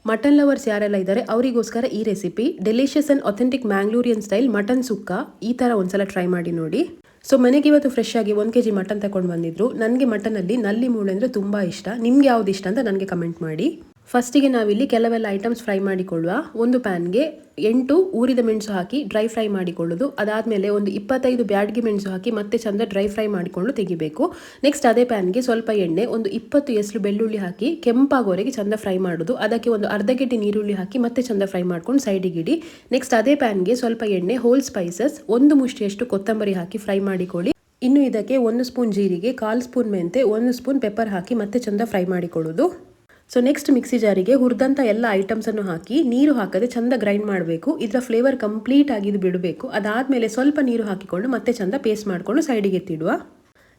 Mutton lovers ಯಾರೆಲ್ಲ ಇದ್ದಾರೆ ಅವರಿಗೋಸ್ಕರ ಈ recipe delicious and authentic Mangalorean style mutton sukka ಈ ಥರ ಒಂದ್ಸಲ ಟ್ರೈ ಮಾಡಿ ನೋಡಿ. ಸೊ ಮನೆಗೆ ಇವತ್ತು ಫ್ರೆಶ್ ಆಗಿ 1 kg ಮಟನ್ ತಗೊಂಡು ಬಂದಿದ್ರು. ನನಗೆ ಮಟನಲ್ಲಿ ನಲ್ಲಿ ಮೂಳೆ ಅಂದರೆ ತುಂಬ ಇಷ್ಟ. ನಿಮ್ಗೆ ಯಾವ್ದು ಇಷ್ಟ ಅಂತ ನನಗೆ ಕಮೆಂಟ್ ಮಾಡಿ. ಫಸ್ಟಿಗೆ ನಾವಿಲ್ಲಿ ಕೆಲವೆಲ್ಲ ಐಟಮ್ಸ್ ಫ್ರೈ ಮಾಡಿಕೊಳ್ಳುವ. ಒಂದು ಪ್ಯಾನ್ಗೆ 8 ಊರಿದ ಮೆಣಸು ಹಾಕಿ ಡ್ರೈ ಫ್ರೈ ಮಾಡಿಕೊಳ್ಳೋದು. ಅದಾದಮೇಲೆ ಒಂದು 25 ಬ್ಯಾಡಗಿ ಮೆಣಸು ಹಾಕಿ ಮತ್ತೆ ಚಂದ ಡ್ರೈ ಫ್ರೈ ಮಾಡಿಕೊಂಡು ತೆಗಿಬೇಕು. ನೆಕ್ಸ್ಟ್ ಅದೇ ಪ್ಯಾನ್ಗೆ ಸ್ವಲ್ಪ ಎಣ್ಣೆ, ಒಂದು 20 ಎಸಳು ಬೆಳ್ಳುಳ್ಳಿ ಹಾಕಿ ಕೆಂಪಾಗೋವರೆಗೆ ಚಂದ ಫ್ರೈ ಮಾಡೋದು. ಅದಕ್ಕೆ ಒಂದು ಅರ್ಧ ಗೆಡ್ಡೆ ನೀರುಳ್ಳಿ ಹಾಕಿ ಮತ್ತೆ ಚಂದ ಫ್ರೈ ಮಾಡ್ಕೊಂಡು ಸೈಡಿಗೆ ಇಡಿ. ನೆಕ್ಸ್ಟ್ ಅದೇ ಪ್ಯಾನ್ಗೆ ಸ್ವಲ್ಪ ಎಣ್ಣೆ, ಹೋಲ್ ಸ್ಪೈಸಸ್, 1 ಮುಷ್ಟಿಯಷ್ಟು ಕೊತ್ತಂಬರಿ ಹಾಕಿ ಫ್ರೈ ಮಾಡಿಕೊಳ್ಳಿ. ಇನ್ನು ಇದಕ್ಕೆ 1 ಸ್ಪೂನ್ ಜೀರಿಗೆ, 1/4 ಸ್ಪೂನ್ ಮೆಂತೆ, 1 ಸ್ಪೂನ್ ಪೆಪ್ಪರ್ ಹಾಕಿ ಮತ್ತೆ ಚಂದ ಫ್ರೈ ಮಾಡಿಕೊಳ್ಳೋದು. ಸೊ ನೆಕ್ಸ್ಟ್ ಮಿಕ್ಸಿ ಜಾರಿಗೆ ಹುರಿದಂಥ ಎಲ್ಲ ಐಟಮ್ಸನ್ನು ಹಾಕಿ ನೀರು ಹಾಕದೆ ಚಂದ ಗ್ರೈಂಡ್ ಮಾಡಬೇಕು. ಇದರ ಫ್ಲೇವರ್ ಕಂಪ್ಲೀಟ್ ಆಗಿದ್ದು ಬಿಡಬೇಕು. ಅದಾದಮೇಲೆ ಸ್ವಲ್ಪ ನೀರು ಹಾಕಿಕೊಂಡು ಮತ್ತೆ ಚಂದ ಪೇಸ್ಟ್ ಮಾಡಿಕೊಂಡು ಸೈಡಿಗೆ ಎತ್ತಿಡುವ.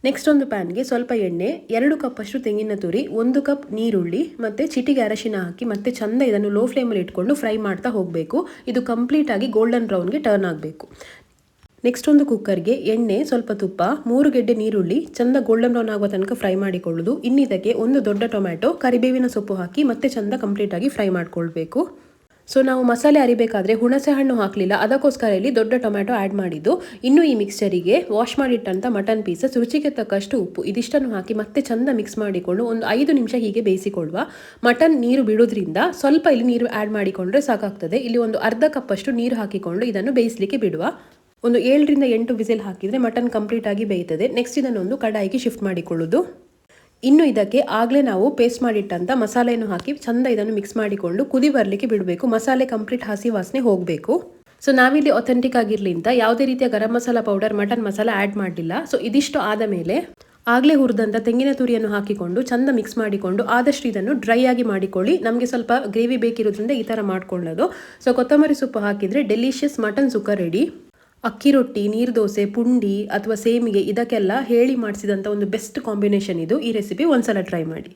ನೆಕ್ಸ್ಟ್ ಒಂದು ಪ್ಯಾನ್ಗೆ ಸ್ವಲ್ಪ ಎಣ್ಣೆ, 2 ಕಪ್ಪಷ್ಟು ತೆಂಗಿನ ತುರಿ, 1 ಕಪ್ ನೀರುಳ್ಳಿ ಮತ್ತು ಚಿಟಿಗೆ ಅರಶಿನ ಹಾಕಿ ಮತ್ತೆ ಚಂದ ಇದನ್ನು ಲೋ ಫ್ಲೇಮಲ್ಲಿ ಇಟ್ಕೊಂಡು ಫ್ರೈ ಮಾಡ್ತಾ ಹೋಗಬೇಕು. ಇದು ಕಂಪ್ಲೀಟ್ ಆಗಿ ಗೋಲ್ಡನ್ ಬ್ರೌನ್ಗೆ ಟರ್ನ್ ಆಗಬೇಕು. ನೆಕ್ಸ್ಟ್ ಒಂದು ಕುಕ್ಕರ್ಗೆ ಎಣ್ಣೆ, ಸ್ವಲ್ಪ ತುಪ್ಪ, 3 ಗೆಡ್ಡೆ ನೀರುಳ್ಳಿ ಚಂದ ಗೋಲ್ಡನ್ ಬ್ರೌನ್ ಆಗುವ ತನಕ ಫ್ರೈ ಮಾಡಿಕೊಳ್ಳೋದು. ಇನ್ನಿದಕ್ಕೆ ಒಂದು ದೊಡ್ಡ ಟೊಮ್ಯಾಟೊ, ಕರಿಬೇವಿನ ಸೊಪ್ಪು ಹಾಕಿ ಮತ್ತೆ ಚಂದ ಕಂಪ್ಲೀಟಾಗಿ ಫ್ರೈ ಮಾಡ್ಕೊಳ್ಬೇಕು. ಸೊ ನಾವು ಮಸಾಲೆ ಅರಿಬೇಕಾದ್ರೆ ಹುಣಸೆ ಹಣ್ಣು ಹಾಕಲಿಲ್ಲ, ಅದಕ್ಕೋಸ್ಕರ ಇಲ್ಲಿ ದೊಡ್ಡ ಟೊಮ್ಯಾಟೊ ಆ್ಯಡ್ ಮಾಡಿದ್ದು. ಇನ್ನು ಈ ಮಿಕ್ಸ್ಚರಿಗೆ ವಾಶ್ ಮಾಡಿಟ್ಟಂಥ ಮಟನ್ ಪೀಸಸ್, ರುಚಿಗೆ ತಕ್ಕಷ್ಟು ಉಪ್ಪು, ಇದಿಷ್ಟನ್ನು ಹಾಕಿ ಮತ್ತೆ ಚಂದ ಮಿಕ್ಸ್ ಮಾಡಿಕೊಂಡು ಒಂದು 5 ನಿಮಿಷ ಹೀಗೆ ಬೇಯಿಸಿಕೊಳ್ಳುವ. ಮಟನ್ ನೀರು ಬಿಡೋದ್ರಿಂದ ಸ್ವಲ್ಪ ಇಲ್ಲಿ ನೀರು ಆ್ಯಡ್ ಮಾಡಿಕೊಂಡ್ರೆ ಸಾಕಾಗ್ತದೆ. ಇಲ್ಲಿ ಒಂದು ಅರ್ಧ ಕಪ್ಪಷ್ಟು ನೀರು ಹಾಕಿಕೊಂಡು ಇದನ್ನು ಬೇಯಿಸಲಿಕ್ಕೆ ಬಿಡುವ. ಒಂದು 7 ರಿಂದ 8 ವಿಸಿಲ್ ಹಾಕಿದರೆ ಮಟನ್ ಕಂಪ್ಲೀಟ್ ಆಗಿ ಬೇಯ್ತದೆ. ನೆಕ್ಸ್ಟ್ ಇದನ್ನೊಂದು ಕಡಾಯಿಗೆ ಶಿಫ್ಟ್ ಮಾಡಿಕೊಳ್ಳೋದು. ಇನ್ನು ಇದಕ್ಕೆ ಆಗಲೇ ನಾವು ಪೇಸ್ಟ್ ಮಾಡಿಟ್ಟಂಥ ಮಸಾಲೆಯನ್ನು ಹಾಕಿ ಚಂದ ಇದನ್ನು ಮಿಕ್ಸ್ ಮಾಡಿಕೊಂಡು ಕುದಿ ಬರಲಿಕ್ಕೆ ಬಿಡಬೇಕು. ಮಸಾಲೆ ಕಂಪ್ಲೀಟ್ ಹಸಿ ವಾಸನೆ ಹೋಗಬೇಕು. ಸೊ ನಾವಿಲ್ಲಿ ಅಥೆಂಟಿಕ್ ಆಗಿರಲಿ ಅಂತ ಯಾವುದೇ ರೀತಿಯ garam masala powder, mutton masala add ಮಾಡಲಿಲ್ಲ. ಸೊ ಇದಿಷ್ಟು ಆದ ಮೇಲೆ ಆಗಲೇ ಹುರಿದಂಥ ತೆಂಗಿನ ತುರಿಯನ್ನು ಹಾಕಿಕೊಂಡು ಚಂದ ಮಿಕ್ಸ್ ಮಾಡಿಕೊಂಡು ಆದಷ್ಟು ಇದನ್ನು ಡ್ರೈ ಆಗಿ ಮಾಡಿಕೊಳ್ಳಿ. ನಮಗೆ ಸ್ವಲ್ಪ ಗ್ರೇವಿ ಬೇಕಿರೋದ್ರಿಂದ ಈ ಥರ ಮಾಡ್ಕೊಳ್ಳೋದು. ಸೊ ಕೊತ್ತಂಬರಿ ಸೊಪ್ಪು ಹಾಕಿದರೆ ಡೆಲಿಷಿಯಸ್ ಮಟನ್ ಸುಕ್ಕ ರೆಡಿ. ಅಕ್ಕಿ ರೊಟ್ಟಿ, ನೀರು ದೋಸೆ, ಪುಂಡಿ ಅಥವಾ ಸೇಮಿಗೆ ಇದಕ್ಕೆಲ್ಲ ಹೇಳಿ ಮಾಡಿಸಿದಂಥ ಒಂದು ಬೆಸ್ಟ್ ಕಾಂಬಿನೇಷನ್ ಇದು. ಈ ರೆಸಿಪಿ ಒಂದ್ಸಲ ಟ್ರೈ ಮಾಡಿ.